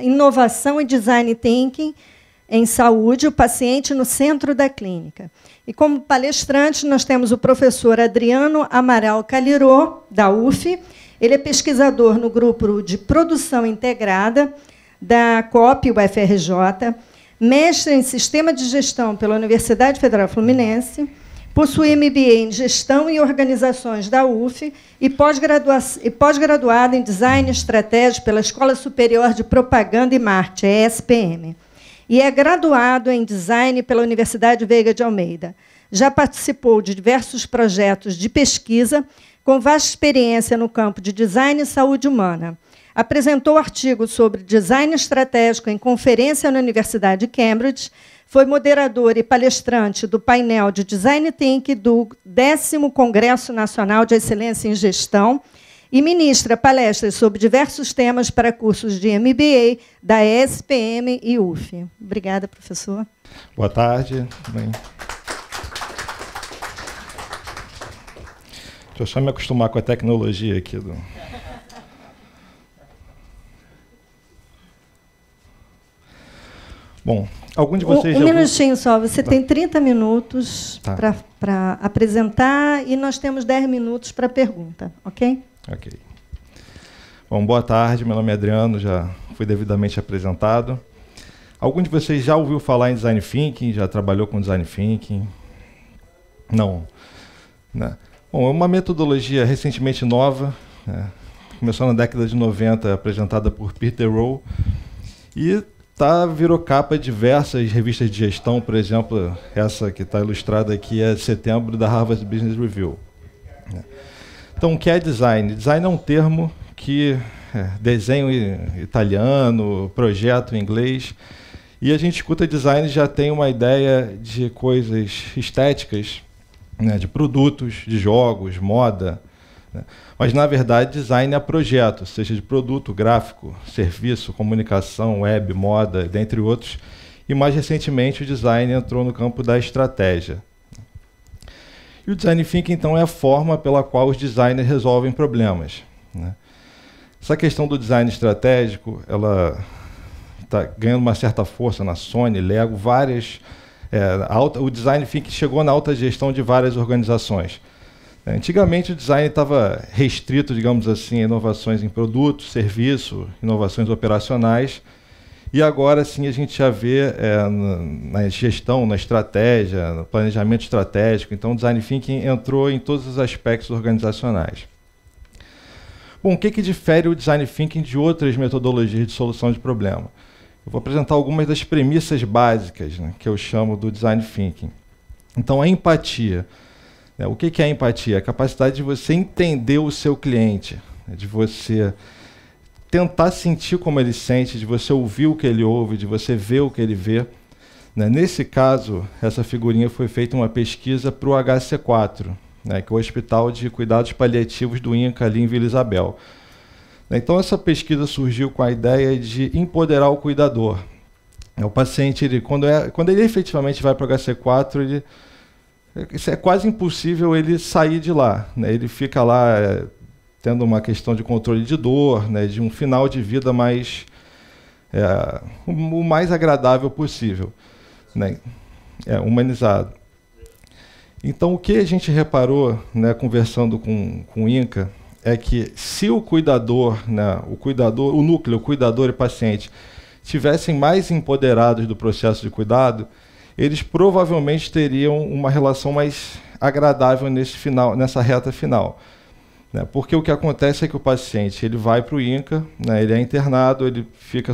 inovação e design thinking em saúde, o paciente no centro da clínica. E como palestrante, nós temos o professor Adriano Amaral Calirô, da UF. Ele é pesquisador no grupo de produção integrada da COP, UFRJ, mestre em sistema de gestão pela Universidade Federal Fluminense, possui MBA em gestão e organizações da UF e pós-graduado em design estratégico pela Escola Superior de Propaganda e Marketing, ESPM. E é graduado em design pela Universidade Veiga de Almeida. Já participou de diversos projetos de pesquisa, com vasta experiência no campo de design e saúde humana. Apresentou artigos sobre design estratégico em conferência na Universidade de Cambridge, foi moderador e palestrante do painel de Design Thinking do 10º Congresso Nacional de Excelência em Gestão e ministra palestras sobre diversos temas para cursos de MBA da ESPM e UF. Obrigada, professor. Boa tarde. Bem. Deixa eu só me acostumar com a tecnologia aqui. Bom, algum de vocês Um minutinho só. Você tem 30 minutos para apresentar e nós temos 10 minutos para pergunta, ok? Ok. Bom, boa tarde. Meu nome é Adriano, já fui devidamente apresentado. Algum de vocês já ouviu falar em Design Thinking? Já trabalhou com Design Thinking? Não. Né? Bom, é uma metodologia recentemente nova, começou na década de 90, apresentada por Peter Rowe, e virou capa de diversas revistas de gestão, por exemplo, essa que está ilustrada aqui é de setembro, da Harvard Business Review. Então, o que é design? Design é um termo que desenho italiano, projeto em inglês, e a gente escuta design já tem uma ideia de coisas estéticas, né, de produtos, de jogos, moda, né? Mas, na verdade, design é projeto, seja de produto, gráfico, serviço, comunicação, web, moda, dentre outros. E, mais recentemente, o design entrou no campo da estratégia. E o Design Thinking, então, é a forma pela qual os designers resolvem problemas, né? Essa questão do design estratégico, ela está ganhando uma certa força na Sony, Lego, várias... o Design Thinking chegou na alta gestão de várias organizações. Antigamente, o design estava restrito, digamos assim, a inovações em produtos, serviço, inovações operacionais. E agora, sim, a gente já vê na gestão, na estratégia, no planejamento estratégico. Então, o Design Thinking entrou em todos os aspectos organizacionais. Bom, o que difere o Design Thinking de outras metodologias de solução de problema? Eu vou apresentar algumas das premissas básicas, né, que eu chamo do Design Thinking. Então, a empatia. O que é a empatia? A capacidade de você entender o seu cliente, de você tentar sentir como ele sente, de você ouvir o que ele ouve, de você ver o que ele vê. Nesse caso, essa figurinha foi feita uma pesquisa para o HC4, que é o Hospital de Cuidados Paliativos do INCA, ali em Vila Isabel. Então, essa pesquisa surgiu com a ideia de empoderar o cuidador. O paciente, quando ele efetivamente vai para o HC4, é quase impossível ele sair de lá, né? Ele fica lá tendo uma questão de controle de dor, né? De um final de vida o mais agradável possível, né? Humanizado. Então, o que a gente reparou, né, conversando com o INCA, é que se o cuidador, né, o núcleo, o cuidador e paciente, estivessem mais empoderados do processo de cuidado, eles provavelmente teriam uma relação mais agradável nessa reta final. Né? Porque o que acontece é que o paciente ele vai para o INCA, né, ele é internado, ele fica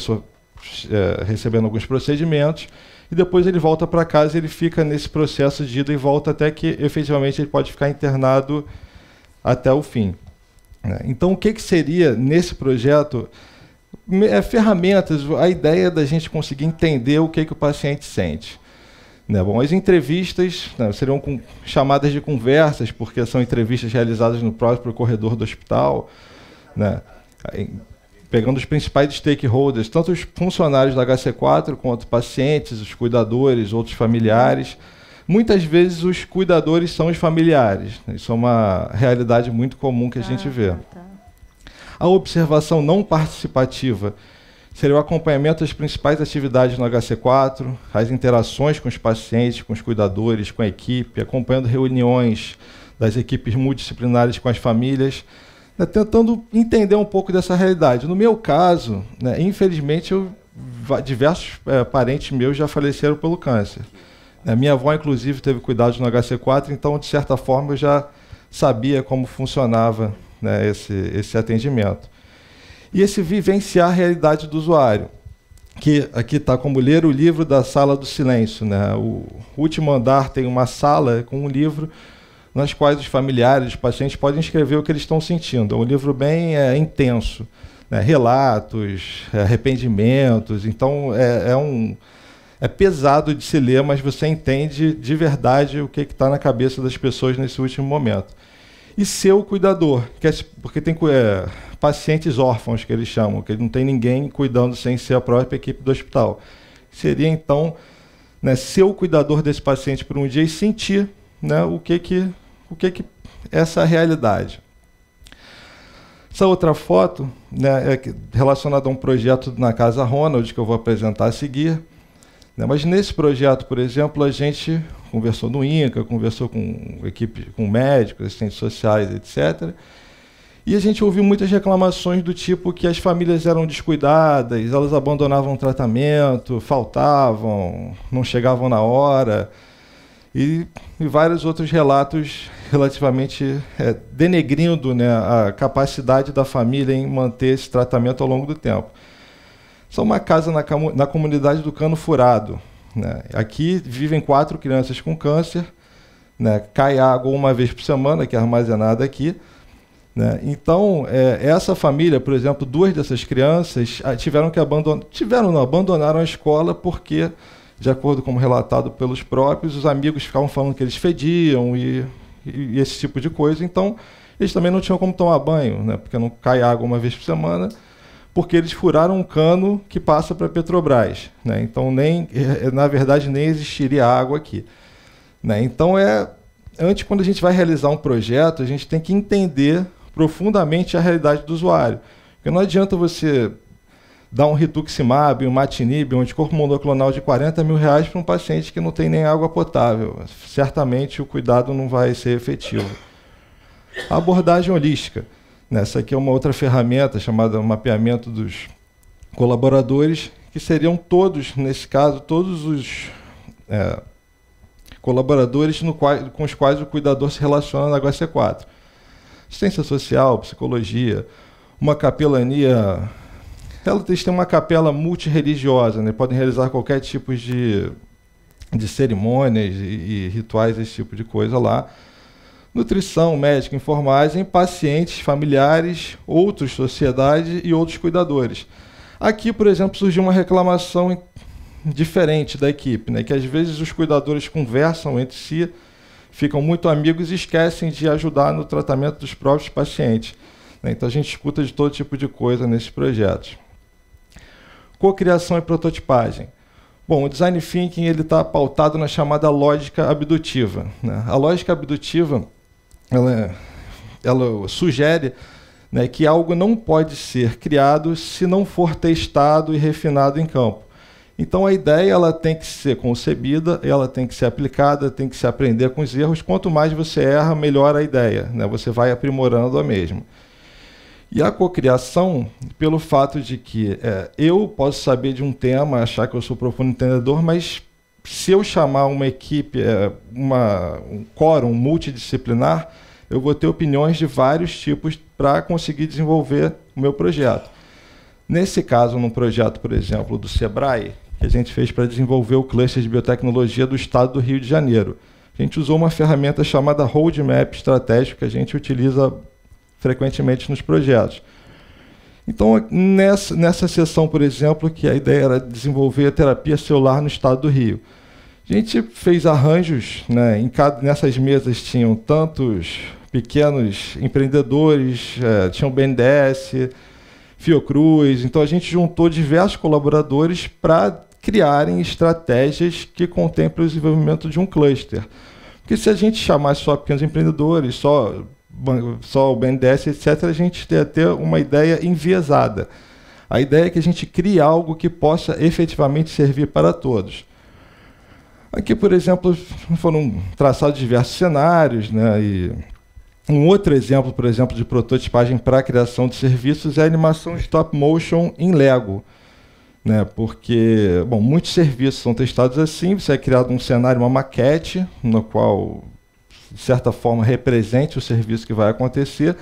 recebendo alguns procedimentos, e depois ele volta para casa e ele fica nesse processo de ida e volta até que, efetivamente, ele pode ficar internado até o fim. Né? Então, o que seria, nesse projeto, ferramentas, a ideia da gente conseguir entender o que o paciente sente. Bom, as entrevistas seriam com chamadas de conversas, porque são entrevistas realizadas no próprio corredor do hospital, né? Pegando os principais stakeholders, tanto os funcionários da HC4, quanto pacientes, os cuidadores, outros familiares. Muitas vezes os cuidadores são os familiares. Isso é uma realidade muito comum que a gente vê. A observação não participativa seria o acompanhamento das principais atividades no HC4, as interações com os pacientes, com os cuidadores, com a equipe, acompanhando reuniões das equipes multidisciplinares com as famílias, né, tentando entender um pouco dessa realidade. No meu caso, né, infelizmente, diversos parentes meus já faleceram pelo câncer. Minha avó, inclusive, teve cuidados no HC4, então, de certa forma, eu já sabia como funcionava, né, esse atendimento. E esse vivenciar a realidade do usuário, que aqui está como ler o livro da Sala do Silêncio, né? O último andar tem uma sala com um livro nas quais os familiares, os pacientes podem escrever o que eles estão sentindo. É um livro bem intenso, né? Relatos, arrependimentos. Então, é pesado de se ler, mas você entende de verdade o que está na cabeça das pessoas nesse último momento. E ser o cuidador, porque tem pacientes órfãos, que eles chamam, que não tem ninguém cuidando sem ser a própria equipe do hospital. Seria, então, né, ser o cuidador desse paciente por um dia e sentir, né, o que é essa realidade. Essa outra foto, né, é relacionada a um projeto na Casa Ronald, que eu vou apresentar a seguir. Né, mas nesse projeto, por exemplo, a gente conversou no INCA, conversou com equipe, com médicos, assistentes sociais, etc. E a gente ouviu muitas reclamações do tipo que as famílias eram descuidadas, elas abandonavam o tratamento, faltavam, não chegavam na hora, e vários outros relatos relativamente denegrindo, né, a capacidade da família em manter esse tratamento ao longo do tempo. Isso é uma casa na comunidade do Cano Furado. Né? Aqui vivem 4 crianças com câncer, né? Cai água uma vez por semana, que é armazenada aqui. Né? Então, essa família, por exemplo, 2 dessas crianças abandonaram a escola porque, de acordo com o relatado pelos próprios, os amigos ficavam falando que eles fediam e esse tipo de coisa. Então, eles também não tinham como tomar banho, né? Porque não cai água uma vez por semana, porque eles furaram um cano que passa para a Petrobras. Né? Então, na verdade, nem existiria água aqui. Né? Então, antes, quando a gente vai realizar um projeto, a gente tem que entender profundamente a realidade do usuário. Porque não adianta você dar um rituximab, um imatinib, um anticorpo monoclonal de R$40 mil para um paciente que não tem nem água potável. Certamente o cuidado não vai ser efetivo. A abordagem holística. Essa aqui é uma outra ferramenta chamada mapeamento dos colaboradores, que seriam todos, nesse caso, todos os colaboradores com os quais o cuidador se relaciona na HC4. Assistência social, psicologia, uma capelania. Eles têm uma capela multirreligiosa, né? Podem realizar qualquer tipo de cerimônias e rituais, esse tipo de coisa lá. Nutrição, médica, informais em pacientes, familiares, outros, sociedade e outros cuidadores. Aqui, por exemplo, surgiu uma reclamação diferente da equipe, né? Que às vezes os cuidadores conversam entre si, ficam muito amigos e esquecem de ajudar no tratamento dos próprios pacientes. Né? Então a gente escuta de todo tipo de coisa nesses projetos. Cocriação e prototipagem. Bom, o Design Thinking está pautado na chamada lógica abdutiva. Né? A lógica abdutiva ela sugere, né, que algo não pode ser criado se não for testado e refinado em campo. Então a ideia ela tem que ser concebida, ela tem que ser aplicada, tem que se aprender com os erros. Quanto mais você erra, melhor a ideia, né? Você vai aprimorando a mesma. E a cocriação, pelo fato de que eu posso saber de um tema, achar que eu sou profundo entendedor, mas se eu chamar uma equipe, um quórum multidisciplinar, eu vou ter opiniões de vários tipos para conseguir desenvolver o meu projeto. Nesse caso, num projeto, por exemplo, do Sebrae, que a gente fez para desenvolver o cluster de biotecnologia do estado do Rio de Janeiro, a gente usou uma ferramenta chamada Roadmap estratégico, que a gente utiliza frequentemente nos projetos. Então, nessa sessão, por exemplo, que a ideia era desenvolver a terapia celular no estado do Rio, a gente fez arranjos, né, nessas mesas tinham tantos pequenos empreendedores, tinham BNDES, Fiocruz, então a gente juntou diversos colaboradores para criarem estratégias que contemplem o desenvolvimento de um cluster. Porque se a gente chamasse só pequenos empreendedores, só o BNDES, etc., a gente ia ter uma ideia enviesada. A ideia é que a gente crie algo que possa efetivamente servir para todos. Aqui, por exemplo, foram traçados diversos cenários, né? E um outro exemplo, por exemplo, de prototipagem para a criação de serviços é a animação stop motion em Lego, né? Porque, bom, muitos serviços são testados assim, você é criado um cenário, uma maquete, no qual, de certa forma, represente o serviço que vai acontecer,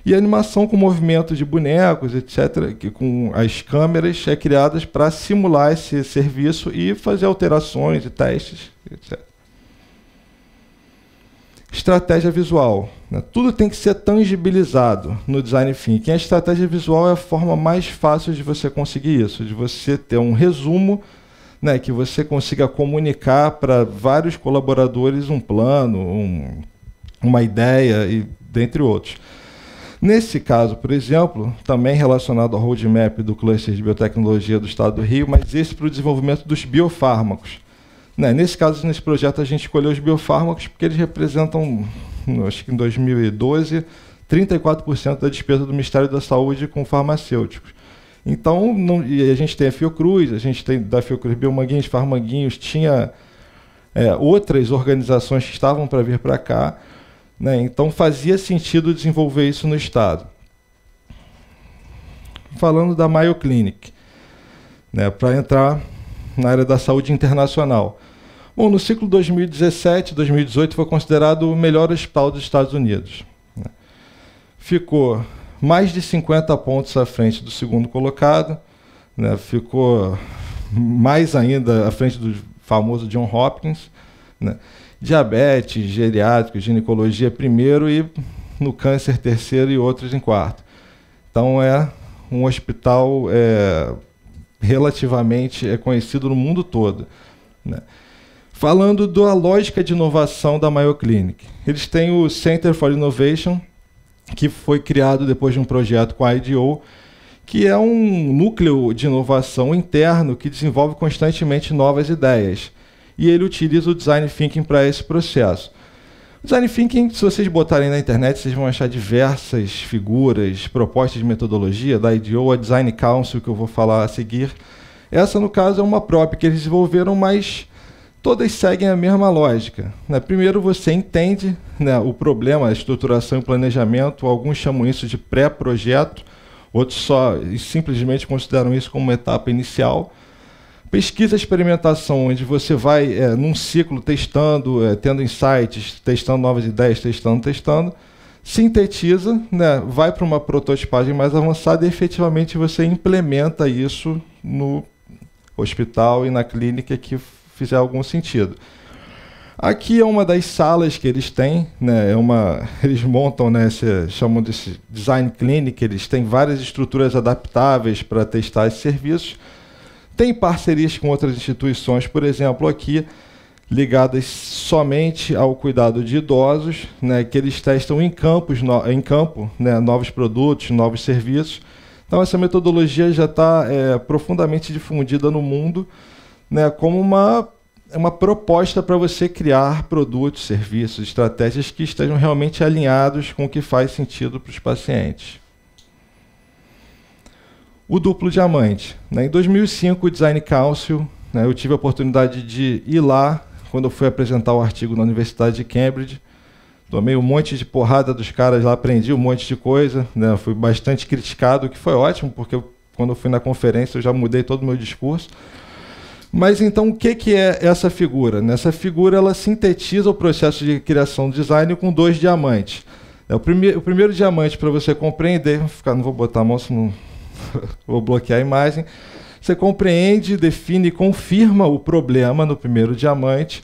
e a animação com movimento de bonecos, etc., que com as câmeras é criadas para simular esse serviço e fazer alterações e testes, etc. Estratégia visual, né? Tudo tem que ser tangibilizado no design thinking. A estratégia visual é a forma mais fácil de você conseguir isso, de você ter um resumo, né, que você consiga comunicar para vários colaboradores um plano, uma ideia, e dentre outros. Nesse caso, por exemplo, também relacionado ao roadmap do cluster de biotecnologia do Estado do Rio, mas esse para o desenvolvimento dos biofármacos. Né, nesse caso, nesse projeto, a gente escolheu os biofármacos porque eles representam, acho que em 2012, 34% da despesa do Ministério da Saúde com farmacêuticos. Então, e a gente tem a Fiocruz, a gente tem da Fiocruz Biomanguinhos, Farmanguinhos, tinha outras organizações que estavam para vir para cá, né, então fazia sentido desenvolver isso no Estado. Falando da Mayo Clinic, né, para entrar na área da saúde internacional. Bom, no ciclo 2017-2018 foi considerado o melhor hospital dos Estados Unidos, né. Ficou mais de 50 pontos à frente do segundo colocado, né, ficou mais ainda à frente do famoso John Hopkins, né, diabetes, geriátrico, ginecologia primeiro e no câncer terceiro e outros em quarto. Então é um hospital relativamente conhecido no mundo todo, né. Falando da lógica de inovação da Mayo Clinic, eles têm o Center for Innovation, que foi criado depois de um projeto com a IDEO, que é um núcleo de inovação interno que desenvolve constantemente novas ideias. E ele utiliza o Design Thinking para esse processo. O Design Thinking, se vocês botarem na internet, vocês vão achar diversas figuras, propostas de metodologia, da IDEO, a Design Council, que eu vou falar a seguir. Essa, no caso, é uma própria que eles desenvolveram, mas todas seguem a mesma lógica, né? Primeiro você entende, né, o problema, a estruturação e planejamento, alguns chamam isso de pré-projeto, outros só e simplesmente consideram isso como uma etapa inicial. Pesquisa e experimentação, onde você vai num ciclo testando, tendo insights, testando novas ideias, testando. Sintetiza, né, vai para uma prototipagem mais avançada e efetivamente você implementa isso no hospital e na clínica que fizer algum sentido. Aqui é uma das salas que eles têm, né, eles montam, né, chamam de Design Clinic, eles têm várias estruturas adaptáveis para testar esses serviços. Tem parcerias com outras instituições, por exemplo, aqui, ligadas somente ao cuidado de idosos, né, que eles testam em campo, né, novos produtos, novos serviços. Então, essa metodologia já está profundamente difundida no mundo, né, como uma proposta para você criar produtos, serviços, estratégias que estejam realmente alinhados com o que faz sentido para os pacientes. O duplo diamante, né? Em 2005, o Design Council, né, eu tive a oportunidade de ir lá quando eu fui apresentar o artigo na Universidade de Cambridge. Tomei um monte de porrada dos caras lá, aprendi um monte de coisa, né, fui bastante criticado, o que foi ótimo, porque quando eu fui na conferência eu já mudei todo o meu discurso. Mas então, o que é essa figura? Nessa figura, ela sintetiza o processo de criação do design com 2 diamantes. O primeiro diamante, para você compreender, não vou botar a mão, senão vou bloquear a imagem. Você compreende, define e confirma o problema no primeiro diamante,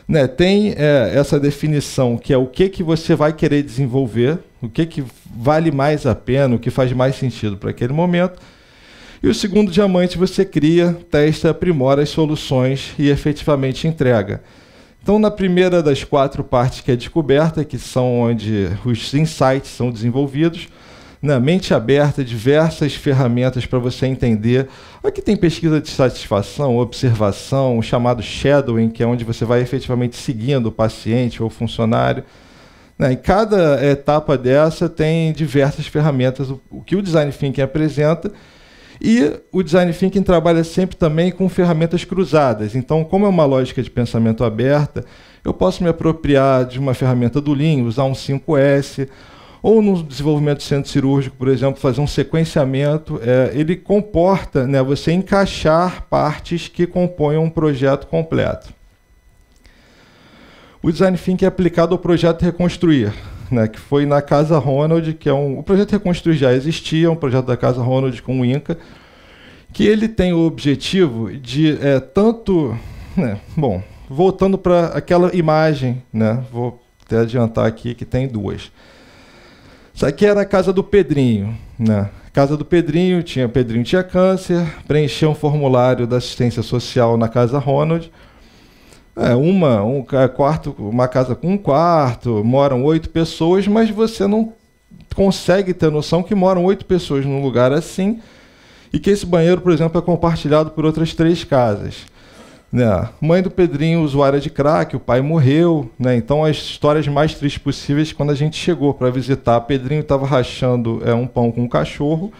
né? Tem essa definição, que é o que você vai querer desenvolver, o que vale mais a pena, o que faz mais sentido para aquele momento. E o segundo diamante você cria, testa, aprimora as soluções e efetivamente entrega. Então, na primeira das 4 partes que é descoberta, que são onde os insights são desenvolvidos, na mente aberta, diversas ferramentas para você entender. Aqui tem pesquisa de satisfação, observação, o chamado shadowing, que é onde você vai efetivamente seguindo o paciente ou o funcionário. Em cada etapa dessa tem diversas ferramentas, o que o Design Thinking apresenta, E o Design Thinking trabalha sempre também com ferramentas cruzadas. Então, como é uma lógica de pensamento aberta, eu posso me apropriar de uma ferramenta do Lean, usar um 5S, ou no desenvolvimento de centro cirúrgico, por exemplo, fazer um sequenciamento. Ele comporta, né, você encaixar partes que compõem um projeto completo. O Design Thinking é aplicado ao projeto Reconstruir, né, que foi na Casa Ronald, que é o projeto Reconstruir já existia, um projeto da Casa Ronald com o INCA, que ele tem o objetivo de tanto, né, bom, voltando para aquela imagem, né, vou até adiantar aqui que tem duas. Isso aqui era a casa do Pedrinho, né? Casa do Pedrinho tinha câncer, preencheu um formulário da assistência social na Casa Ronald. Uma casa com um quarto, moram 8 pessoas, mas você não consegue ter noção que moram 8 pessoas num lugar assim e que esse banheiro, por exemplo, é compartilhado por outras 3 casas. Né? Mãe do Pedrinho, usuária de crack, o pai morreu. Né? Então, as histórias mais tristes possíveis, quando a gente chegou para visitar, Pedrinho estava rachando um pão com um cachorro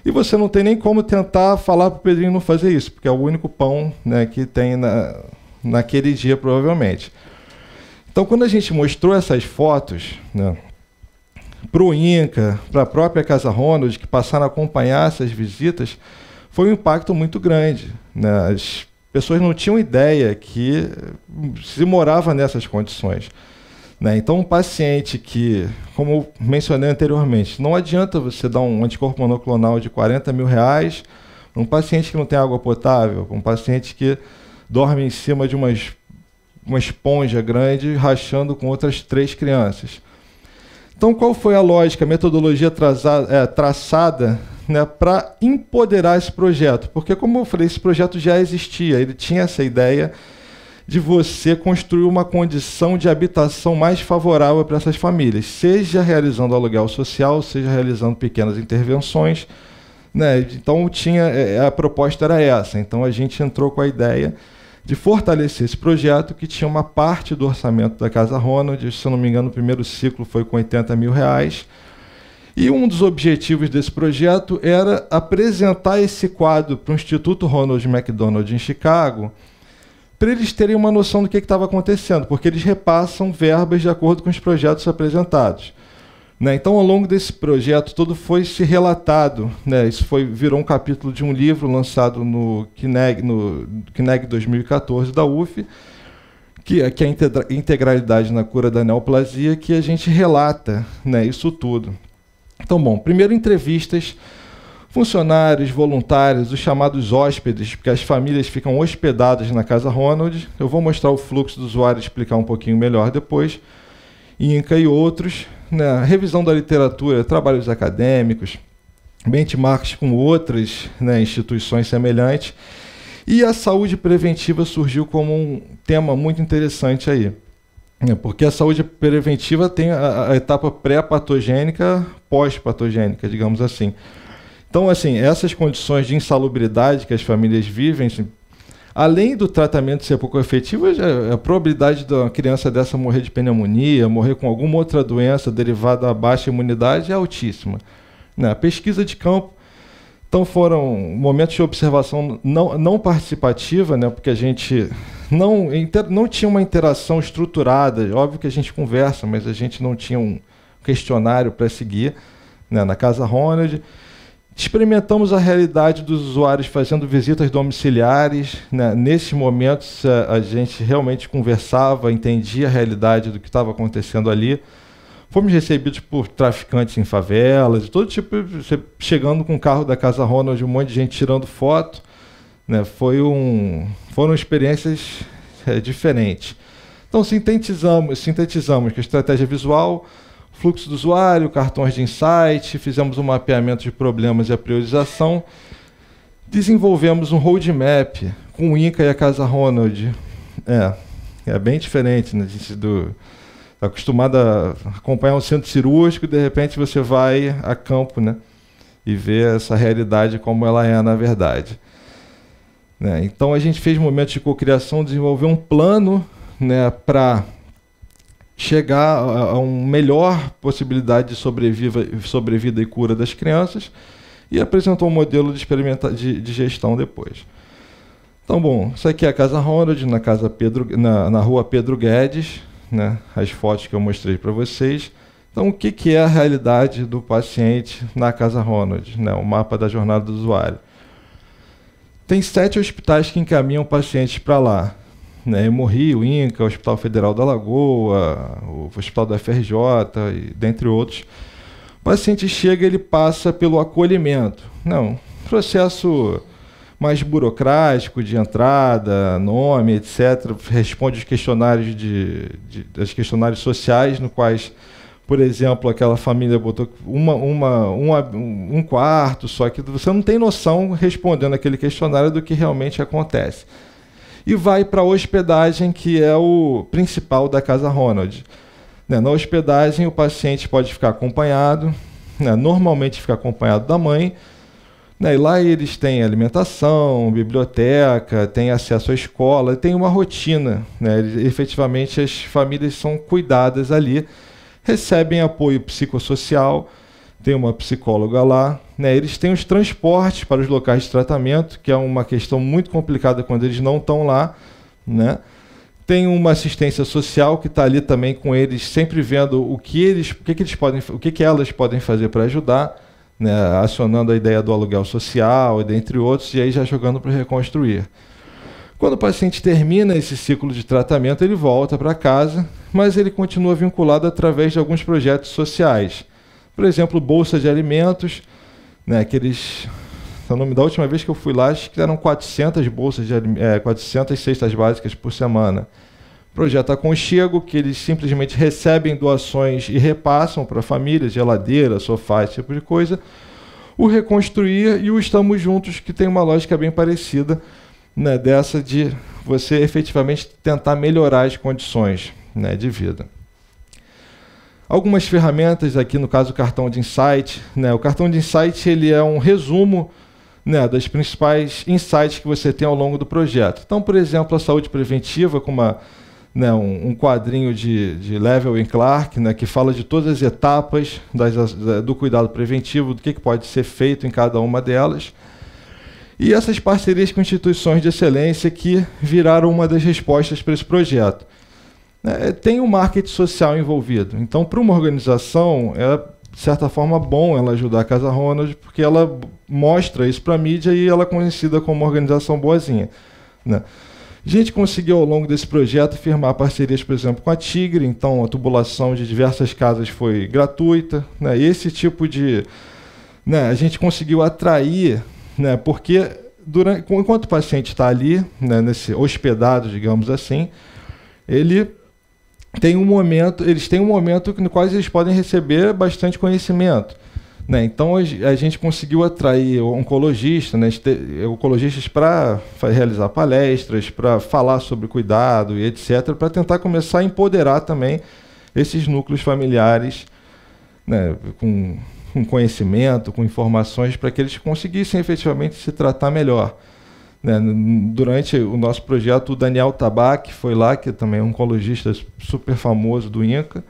e você não tem nem como tentar falar para o Pedrinho não fazer isso, porque é o único pão, né, que tem naquele dia, provavelmente. Então, quando a gente mostrou essas fotos, né, para o INCA, para a própria Casa Ronald, que passaram a acompanhar essas visitas, foi um impacto muito grande. Né? As pessoas não tinham ideia que se morava nessas condições. Né? Então, um paciente que, como eu mencionei anteriormente, não adianta você dar um anticorpo monoclonal de R$40 mil, um paciente que não tem água potável, um paciente que dorme em cima de uma esponja grande, rachando com outras 3 crianças. Então, qual foi a lógica, a metodologia traçada, né, para empoderar esse projeto? Porque, como eu falei, esse projeto já existia, ele tinha essa ideia de você construir uma condição de habitação mais favorável para essas famílias, seja realizando aluguel social, seja realizando pequenas intervenções. Né? Então, a proposta era essa. Então, a gente entrou com a ideia de fortalecer esse projeto, que tinha uma parte do orçamento da Casa Ronald, se eu não me engano, o primeiro ciclo foi com R$80 mil, e um dos objetivos desse projeto era apresentar esse quadro para o Instituto Ronald McDonald em Chicago, para eles terem uma noção do que estava acontecendo, porque eles repassam verbas de acordo com os projetos apresentados. Né? Então, ao longo desse projeto, todo foi se relatado. Né? Isso virou um capítulo de um livro lançado no CNEG 2014 da UF, que é a integralidade na cura da neoplasia, que a gente relata, né, isso tudo. Então, bom, primeiro entrevistas, funcionários, voluntários, os chamados hóspedes, porque as famílias ficam hospedadas na Casa Ronald. Eu vou mostrar o fluxo do usuário e explicar um pouquinho melhor depois. INCA e outros. Né, revisão da literatura, trabalhos acadêmicos, benchmarks com outras, né, instituições semelhantes. E a saúde preventiva surgiu como um tema muito interessante aí. Né, porque a saúde preventiva tem a etapa pré-patogênica, pós-patogênica, digamos assim. Então, assim, essas condições de insalubridade que as famílias vivem, assim, além do tratamento ser pouco efetivo, a probabilidade da criança dessa morrer de pneumonia, morrer com alguma outra doença derivada da baixa imunidade é altíssima. Né? A pesquisa de campo, então, foram momentos de observação não participativa, né? Porque a gente não tinha uma interação estruturada. Óbvio que a gente conversa, mas a gente não tinha um questionário para seguir, né? Na Casa Ronald. Experimentamos a realidade dos usuários fazendo visitas domiciliares. Né? Nesses momentos, a gente realmente conversava, entendia a realidade do que estava acontecendo ali. Fomos recebidos por traficantes em favelas, todo tipo, chegando com o carro da Casa Ronald, um monte de gente tirando foto. Né? Foram experiências diferentes. Então, sintetizamos que a estratégia visual, fluxo do usuário, cartões de insight, fizemos um mapeamento de problemas e a priorização, desenvolvemos um roadmap com o INCA e a Casa Ronald. É bem diferente, né? A gente está acostumado a acompanhar um centro cirúrgico, de repente você vai a campo, né? E vê essa realidade como ela é na verdade. Né? Então a gente fez momentos de cocriação, desenvolveu um plano, né, para chegar a uma melhor possibilidade de sobrevida e cura das crianças. e apresentou um modelo de gestão depois. Então, bom, isso aqui é a Casa Ronald, na rua Pedro Guedes, né, as fotos que eu mostrei para vocês. Então, o que é a realidade do paciente na Casa Ronald, né, o mapa da jornada do usuário? Tem 7 hospitais que encaminham pacientes para lá, né, Hemorrio, o INCA, o Hospital Federal da Lagoa, o Hospital da FRJ, e dentre outros. O paciente chega, ele passa pelo acolhimento. Não, processo mais burocrático de entrada, nome, etc. Responde os questionários os questionários sociais, no quais, por exemplo, aquela família botou um quarto, só que você não tem noção, respondendo aquele questionário, do que realmente acontece. E vai para a hospedagem, que é o principal da Casa Ronald. Na hospedagem, o paciente pode ficar acompanhado, normalmente fica acompanhado da mãe, e lá eles têm alimentação, biblioteca, têm acesso à escola, tem uma rotina. Efetivamente, as famílias são cuidadas ali, recebem apoio psicossocial, tem uma psicóloga lá, eles têm os transportes para os locais de tratamento, que é uma questão muito complicada quando eles não estão lá, Tem uma assistência social que está ali também com eles, sempre vendo o que elas podem fazer para ajudar, acionando a ideia do aluguel social, dentre outros, e aí já jogando para reconstruir. Quando o paciente termina esse ciclo de tratamento, ele volta para casa, mas ele continua vinculado através de alguns projetos sociais. Por exemplo, Bolsa de Alimentos, da última vez que eu fui lá, acho que eram 400 400 cestas básicas por semana. Projeto Aconchego, que eles simplesmente recebem doações e repassam para a família, geladeira, sofá, esse tipo de coisa. O Reconstruir e o Estamos Juntos, que tem uma lógica bem parecida, dessa de você efetivamente tentar melhorar as condições, de vida. Algumas ferramentas aqui, no caso o cartão de insight. O cartão de insight, ele é um resumo das principais insights que você tem ao longo do projeto. Então, por exemplo, a saúde preventiva, com um quadrinho de Level e Clark, que fala de todas as etapas do cuidado preventivo, do que pode ser feito em cada uma delas. E essas parcerias com instituições de excelência que viraram uma das respostas para esse projeto. Tem o marketing social envolvido. Então, para uma organização, é, de certa forma, bom ela ajudar a Casa Ronald, porque ela mostra isso para a mídia e ela é conhecida como uma organização boazinha. A gente conseguiu, ao longo desse projeto, firmar parcerias, por exemplo, com a Tigre. Então, a tubulação de diversas casas foi gratuita. Esse tipo de... a gente conseguiu atrair, porque enquanto o paciente está ali, nesse hospedado, digamos assim, eles têm um momento no qual eles podem receber bastante conhecimento. Então, a gente conseguiu atrair oncologistas, oncologistas para realizar palestras, para falar sobre cuidado e etc., para tentar começar a empoderar também esses núcleos familiares, com conhecimento, com informações, para que eles conseguissem efetivamente se tratar melhor. Durante o nosso projeto, o Daniel Tabac foi lá, que também é um oncologista super famoso do INCA.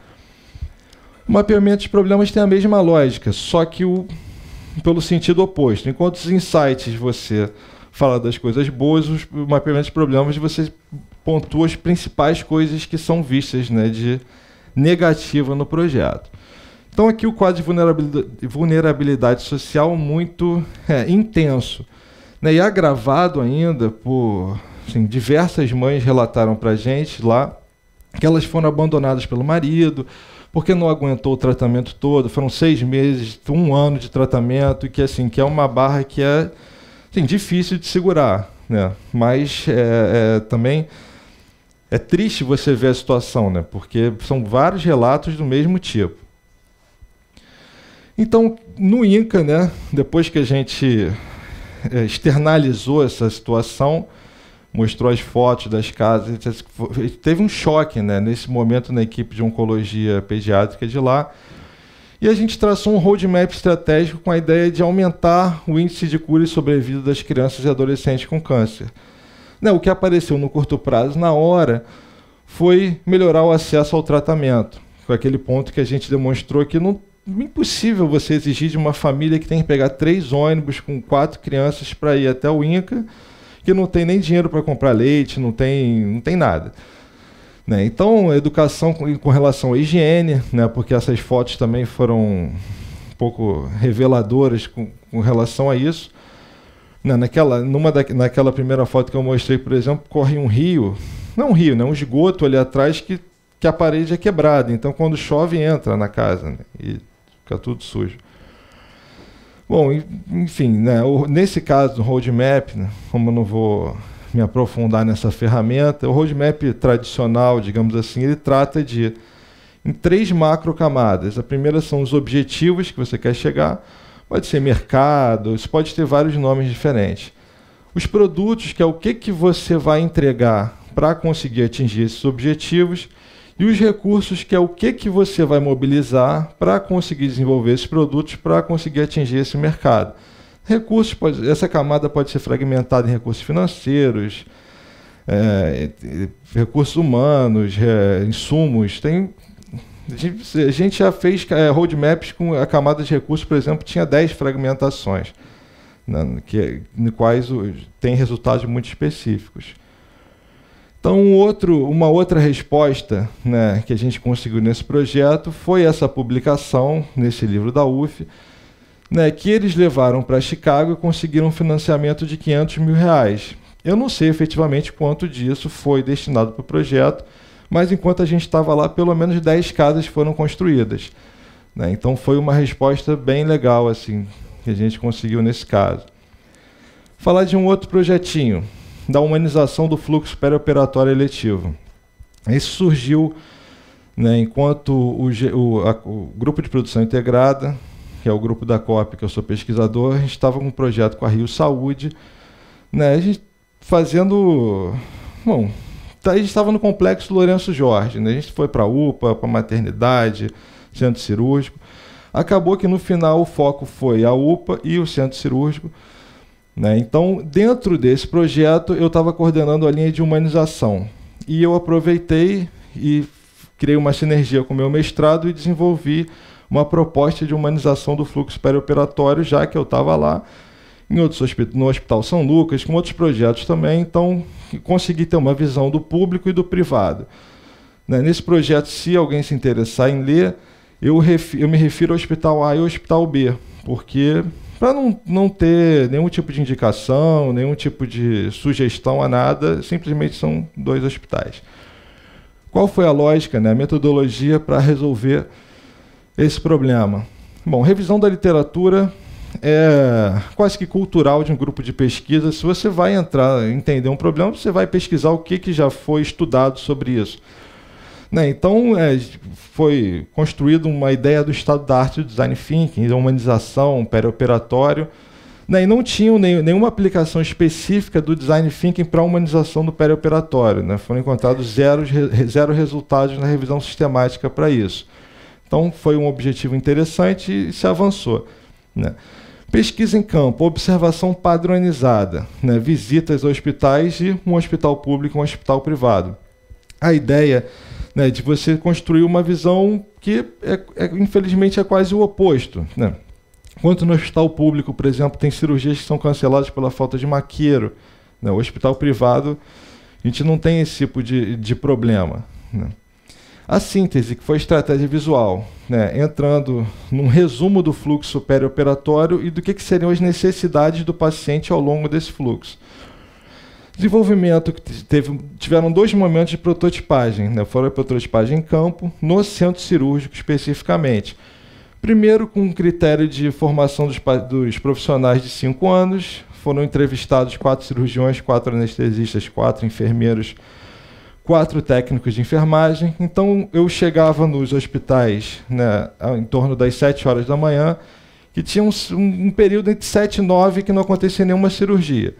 O mapeamento de problemas tem a mesma lógica, só que pelo sentido oposto. Enquanto os insights você fala das coisas boas, o mapeamento de problemas você pontua as principais coisas que são vistas de negativa no projeto. Então aqui o quadro de vulnerabilidade social muito intenso. E agravado ainda por diversas mães relataram para a gente lá que elas foram abandonadas pelo marido, porque não aguentou o tratamento todo, foram 6 meses, 1 ano de tratamento, e que é uma barra que é difícil de segurar. Mas também é triste você ver a situação, porque são vários relatos do mesmo tipo. Então, no INCA, depois que a gente externalizou essa situação, mostrou as fotos das casas, teve um choque nesse momento na equipe de oncologia pediátrica de lá, e a gente traçou um roadmap estratégico com a ideia de aumentar o índice de cura e sobrevida das crianças e adolescentes com câncer. O que apareceu no curto prazo, na hora, foi melhorar o acesso ao tratamento, com aquele ponto que a gente demonstrou que impossível você exigir de uma família que tem que pegar 3 ônibus com 4 crianças para ir até o INCA, que não tem nem dinheiro para comprar leite, não tem nada. Né? Então, educação com relação à higiene, né? Porque essas fotos também foram um pouco reveladoras com relação a isso. Né? Naquela primeira foto que eu mostrei, por exemplo, corre um rio, não um rio, né? Um esgoto ali atrás que a parede é quebrada. Então, quando chove, entra na casa, né? E fica tudo sujo. Bom, enfim, né? Nesse caso do roadmap, né? Como eu não vou me aprofundar nessa ferramenta, o roadmap tradicional, digamos assim, ele trata em 3 macro camadas. A primeira são os objetivos que você quer chegar, pode ser mercado, isso pode ter vários nomes diferentes. Os produtos, que é o que você vai entregar para conseguir atingir esses objetivos, e os recursos, que é o que você vai mobilizar para conseguir desenvolver esses produtos, para conseguir atingir esse mercado. Recursos, essa camada pode ser fragmentada em recursos financeiros, recursos humanos, insumos. A gente já fez roadmaps com a camada de recursos, por exemplo, tinha 10 fragmentações, né, no quais tem resultados muito específicos. Então, uma outra resposta, né, que a gente conseguiu nesse projeto foi essa publicação, nesse livro da UF, né, que eles levaram para Chicago e conseguiram um financiamento de R$500 mil. Eu não sei efetivamente quanto disso foi destinado para o projeto, mas enquanto a gente estava lá, pelo menos 10 casas foram construídas. Né? Então foi uma resposta bem legal assim, que a gente conseguiu nesse caso. Falar de um outro projetinho, da humanização do fluxo perioperatório eletivo. Esse surgiu, né, enquanto o grupo de produção integrada, que é o grupo da COP, que eu sou pesquisador, a gente estava com um projeto com a Rio Saúde, né, a gente fazendo... Bom, a gente estava no Complexo Lourenço Jorge, né, a gente foi para a UPA, para a maternidade, centro cirúrgico. Acabou que no final o foco foi a UPA e o centro cirúrgico. Né? Então, dentro desse projeto, eu estava coordenando a linha de humanização. E eu aproveitei e criei uma sinergia com o meu mestrado e desenvolvi uma proposta de humanização do fluxo perioperatório, já que eu estava lá, no Hospital São Lucas, com outros projetos também. Então, consegui ter uma visão do público e do privado. Né? Nesse projeto, se alguém se interessar em ler, eu me refiro ao Hospital A e ao Hospital B, porque... para não ter nenhum tipo de indicação, nenhum tipo de sugestão a nada, simplesmente são 2 hospitais. Qual foi a lógica, né, a metodologia para resolver esse problema? Bom, revisão da literatura é quase que cultural de um grupo de pesquisa. Se você vai entender um problema, você vai pesquisar o que já foi estudado sobre isso. Né, então, foi construída uma ideia do estado da arte do design thinking, da humanização, perioperatório, né, e não tinha nenhuma aplicação específica do design thinking para a humanização do perioperatório. Né, foram encontrados zero resultados na revisão sistemática para isso. Então, foi um objetivo interessante e se avançou. Né. Pesquisa em campo, observação padronizada, né, visitas a hospitais e um hospital público e um hospital privado. A ideia... né, de você construir uma visão que, infelizmente, é quase o oposto. Né? Enquanto no hospital público, por exemplo, tem cirurgias que são canceladas pela falta de maqueiro, né? O hospital privado, a gente não tem esse tipo de problema. Né? A síntese, que foi estratégia visual, né? Entrando num resumo do fluxo perioperatório e do que seriam as necessidades do paciente ao longo desse fluxo. Desenvolvimento que tiveram 2 momentos de prototipagem, né? Foram a prototipagem em campo, no centro cirúrgico especificamente. Primeiro, com um critério de formação dos profissionais de 5 anos, foram entrevistados 4 cirurgiões, 4 anestesistas, 4 enfermeiros, 4 técnicos de enfermagem. Então, eu chegava nos hospitais, né, em torno das 7 horas da manhã, que tinha um período entre 7 e 9 que não acontecia nenhuma cirurgia.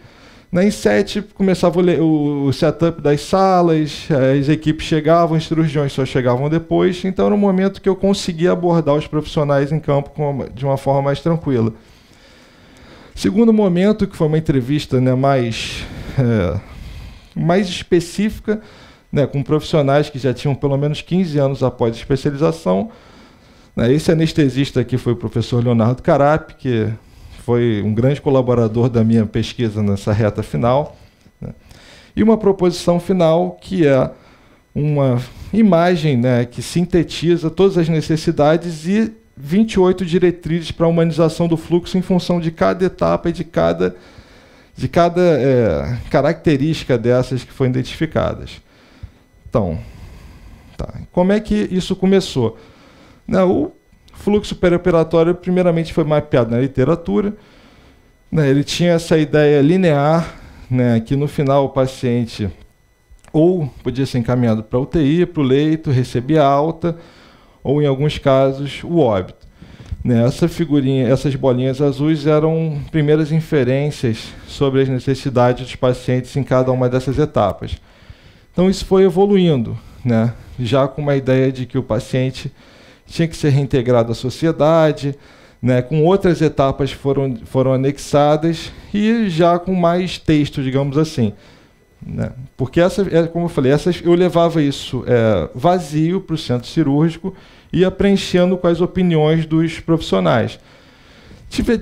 Em 7, começava o setup das salas, as equipes chegavam, os cirurgiões só chegavam depois, então era um momento que eu conseguia abordar os profissionais em campo de uma forma mais tranquila. Segundo momento, que foi uma entrevista, né, mais específica, né, com profissionais que já tinham pelo menos 15 anos após a especialização, Esse anestesista aqui foi o professor Leonardo Carap, que foi um grande colaborador da minha pesquisa nessa reta final, né? E uma proposição final, que é uma imagem, né, que sintetiza todas as necessidades e 28 diretrizes para a humanização do fluxo em função de cada etapa e de cada característica dessas que foram identificadas. Então, como é que isso começou? O fluxo perioperatório, primeiramente, foi mapeado na literatura. Ele tinha essa ideia linear, que no final o paciente ou podia ser encaminhado para a UTI, para o leito, recebia alta, ou, em alguns casos, o óbito. Essa figurinha, essas bolinhas azuis eram primeiras inferências sobre as necessidades dos pacientes em cada uma dessas etapas. Então, isso foi evoluindo, já com uma ideia de que o paciente tinha que ser reintegrado à sociedade, com outras etapas foram anexadas e já com mais texto, digamos assim. Porque, como eu falei, eu levava isso vazio para o centro cirúrgico e ia preenchendo com as opiniões dos profissionais.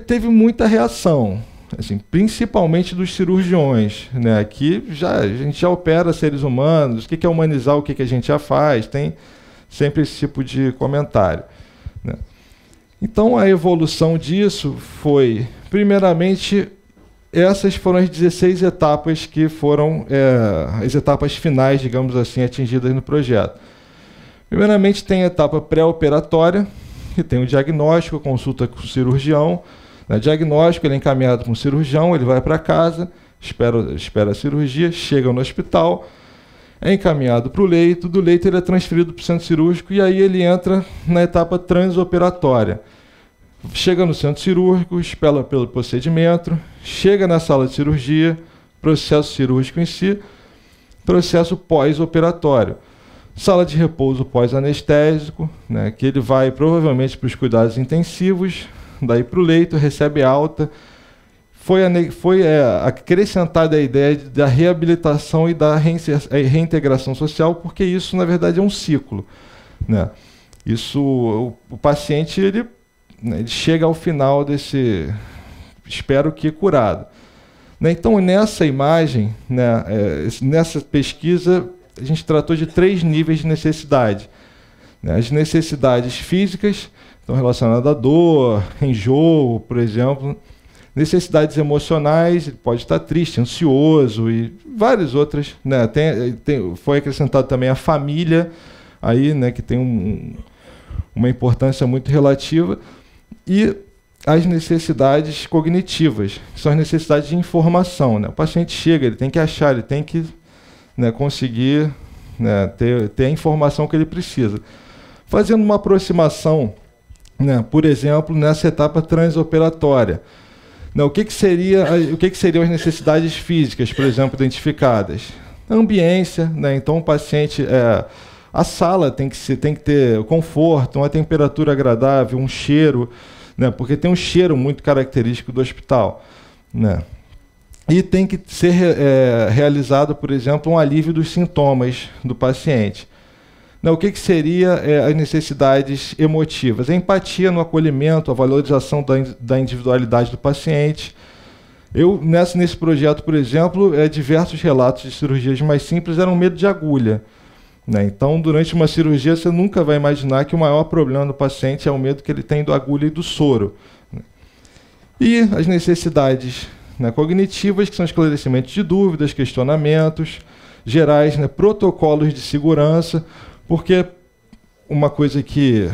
Teve muita reação, assim, principalmente dos cirurgiões, que a gente já opera seres humanos, o que é humanizar, o que a gente já faz, tem sempre esse tipo de comentário. Então, a evolução disso foi, primeiramente, essas foram as 16 etapas que foram as etapas finais, digamos assim, atingidas no projeto. Primeiramente, tem a etapa pré-operatória, que tem o diagnóstico, consulta com o cirurgião. Diagnóstico, ele é encaminhado para um cirurgião, ele vai para casa, espera a cirurgia, chega no hospital, é encaminhado para o leito, do leito ele é transferido para o centro cirúrgico e aí ele entra na etapa transoperatória. Chega no centro cirúrgico, espera pelo procedimento, chega na sala de cirurgia, processo cirúrgico em si, processo pós-operatório. Sala de repouso pós-anestésico, que ele vai provavelmente para os cuidados intensivos, daí para o leito, recebe alta. Foi acrescentada a ideia da reabilitação e da reintegração social, porque isso, na verdade, é um ciclo. O paciente ele chega ao final desse, espero que curado. Então, nessa imagem, nessa pesquisa, a gente tratou de 3 níveis de necessidade. As necessidades físicas, estão relacionadas à dor, enjoo, por exemplo. Necessidades emocionais, ele pode estar triste, ansioso e várias outras. Foi acrescentado também a família, aí, que tem uma importância muito relativa. E as necessidades cognitivas, que são as necessidades de informação. O paciente chega, ele tem que achar, ele tem que conseguir ter a informação que ele precisa. Fazendo uma aproximação, por exemplo, nessa etapa transoperatória. O que seriam as necessidades físicas, por exemplo, identificadas? A ambiência, então o paciente, a sala tem que ter conforto, uma temperatura agradável, um cheiro, porque tem um cheiro muito característico do hospital. E tem que ser realizado, por exemplo, um alívio dos sintomas do paciente. O que seria as necessidades emotivas? A empatia no acolhimento, a valorização da individualidade do paciente. Nesse projeto, por exemplo, diversos relatos de cirurgias mais simples eram medo de agulha. Então, durante uma cirurgia, você nunca vai imaginar que o maior problema do paciente é o medo que ele tem da agulha e do soro. E as necessidades cognitivas, que são esclarecimentos de dúvidas, questionamentos gerais, protocolos de segurança, porque uma coisa que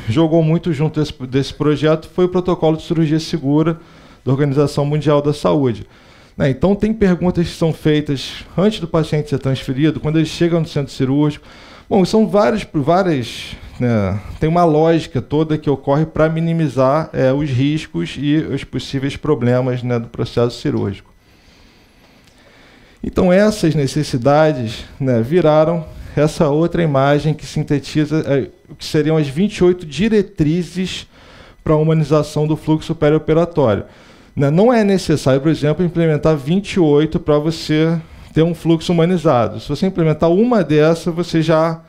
jogou muito junto desse projeto foi o protocolo de cirurgia segura da Organização Mundial da Saúde. Então, tem perguntas que são feitas antes do paciente ser transferido, quando ele chega no centro cirúrgico. Bom, são várias tem uma lógica toda que ocorre para minimizar os riscos e os possíveis problemas do processo cirúrgico. Então, essas necessidades viraram essa outra imagem que sintetiza o que seriam as 28 diretrizes para a humanização do fluxo perioperatório. Não é necessário, por exemplo, implementar 28 para você ter um fluxo humanizado. Se você implementar uma dessas, você já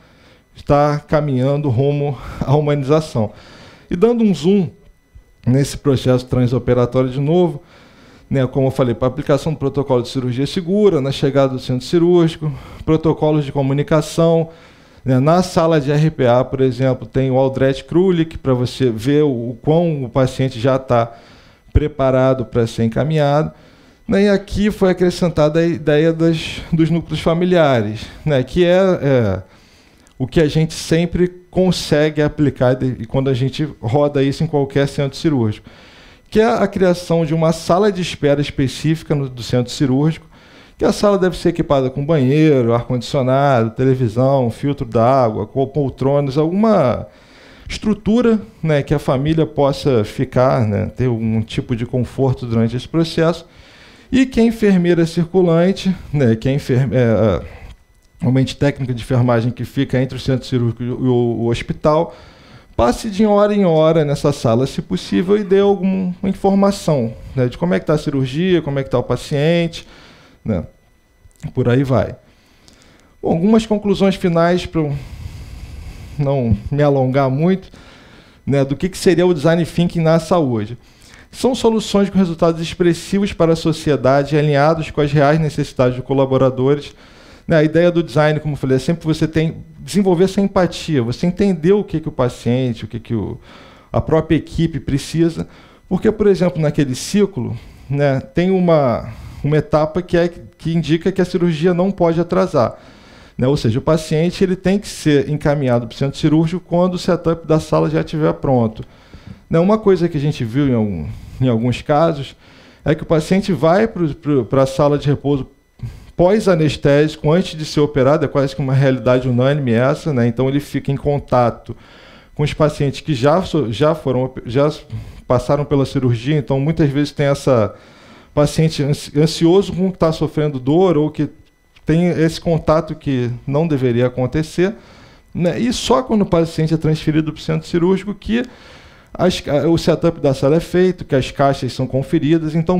está caminhando rumo à humanização. E dando um zoom nesse processo transoperatório de novo, né, como eu falei, para aplicação do protocolo de cirurgia segura, na chegada do centro cirúrgico, protocolos de comunicação, né, na sala de RPA, por exemplo, tem o Aldrich Krulik, para você ver o quão o paciente já está preparado para ser encaminhado. Né, e aqui foi acrescentada a ideia dos núcleos familiares, né, que é o que a gente sempre consegue aplicar e quando a gente roda isso em qualquer centro cirúrgico, que é a criação de uma sala de espera específica do centro cirúrgico, que a sala deve ser equipada com banheiro, ar-condicionado, televisão, filtro d'água, com poltronas, alguma estrutura, né, que a família possa ficar, né, ter um tipo de conforto durante esse processo, e que a enfermeira circulante, né, que é realmente técnica de enfermagem que fica entre o centro cirúrgico e o hospital, passe de hora em hora nessa sala, se possível, e dê alguma informação, né, de como é que está a cirurgia, como é que está o paciente, né, por aí vai. Bom, algumas conclusões finais para não me alongar muito, né, do que seria o Design Thinking na saúde. São soluções com resultados expressivos para a sociedade, alinhados com as reais necessidades dos colaboradores. A ideia do design, como eu falei, é sempre você desenvolver essa empatia, você entender o que o paciente, o que a própria equipe precisa, porque, por exemplo, naquele ciclo, né, tem uma etapa que indica que a cirurgia não pode atrasar. Né, ou seja, o paciente ele tem que ser encaminhado para o centro cirúrgico quando o setup da sala já estiver pronto. Né, uma coisa que a gente viu em alguns casos é que o paciente vai para a sala de repouso pós-anestésico, antes de ser operado, é quase que uma realidade unânime essa, né? Então ele fica em contato com os pacientes que já passaram pela cirurgia, então muitas vezes tem essa paciente ansioso com que está sofrendo dor ou que tem esse contato que não deveria acontecer, né? E só quando o paciente é transferido para o centro cirúrgico que o setup da sala é feito, que as caixas são conferidas, então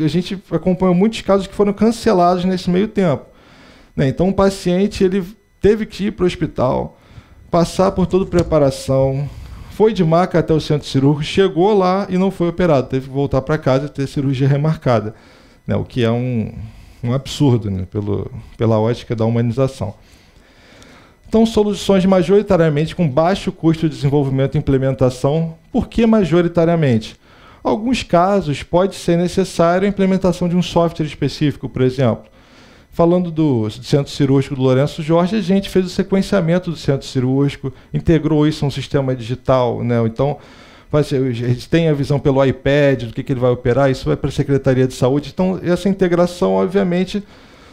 a gente acompanhou muitos casos que foram cancelados nesse meio tempo. Né? Então o paciente ele teve que ir para o hospital, passar por toda a preparação, foi de maca até o centro cirúrgico, chegou lá e não foi operado, teve que voltar para casa e ter cirurgia remarcada, né? O que é um absurdo, né? Pela ótica da humanização. Então, soluções majoritariamente com baixo custo de desenvolvimento e implementação. Por que majoritariamente? Em alguns casos, pode ser necessário a implementação de um software específico, por exemplo. Falando do centro cirúrgico do Lourenço Jorge, a gente fez o sequenciamento do centro cirúrgico, integrou isso a um sistema digital, né? Então, a gente tem a visão pelo iPad do que ele vai operar, isso vai para a Secretaria de Saúde. Então, essa integração, obviamente,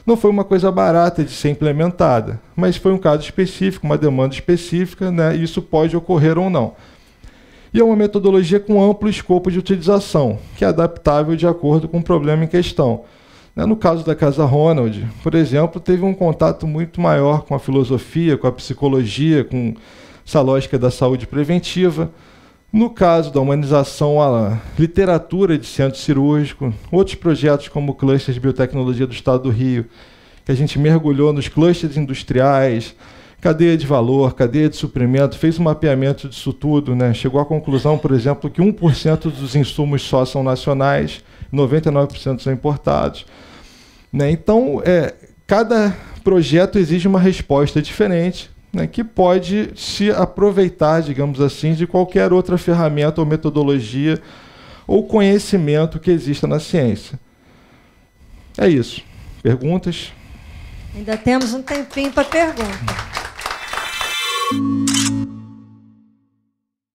não foi uma coisa barata de ser implementada, mas foi um caso específico, uma demanda específica, né? E isso pode ocorrer ou não. E é uma metodologia com amplo escopo de utilização, que é adaptável de acordo com o problema em questão. No caso da Casa Ronald, por exemplo, teve um contato muito maior com a filosofia, com a psicologia, com essa lógica da saúde preventiva. No caso da humanização, a literatura de centro cirúrgico, outros projetos como o Cluster de Biotecnologia do Estado do Rio, que a gente mergulhou nos clusters industriais, cadeia de valor, cadeia de suprimento, fez um mapeamento disso tudo, né? Chegou à conclusão, por exemplo, que 1% dos insumos só são nacionais, 99% são importados. Né? Então, cada projeto exige uma resposta diferente, né, que pode se aproveitar, digamos assim, de qualquer outra ferramenta ou metodologia ou conhecimento que exista na ciência. É isso. Perguntas? Ainda temos um tempinho para pergunta.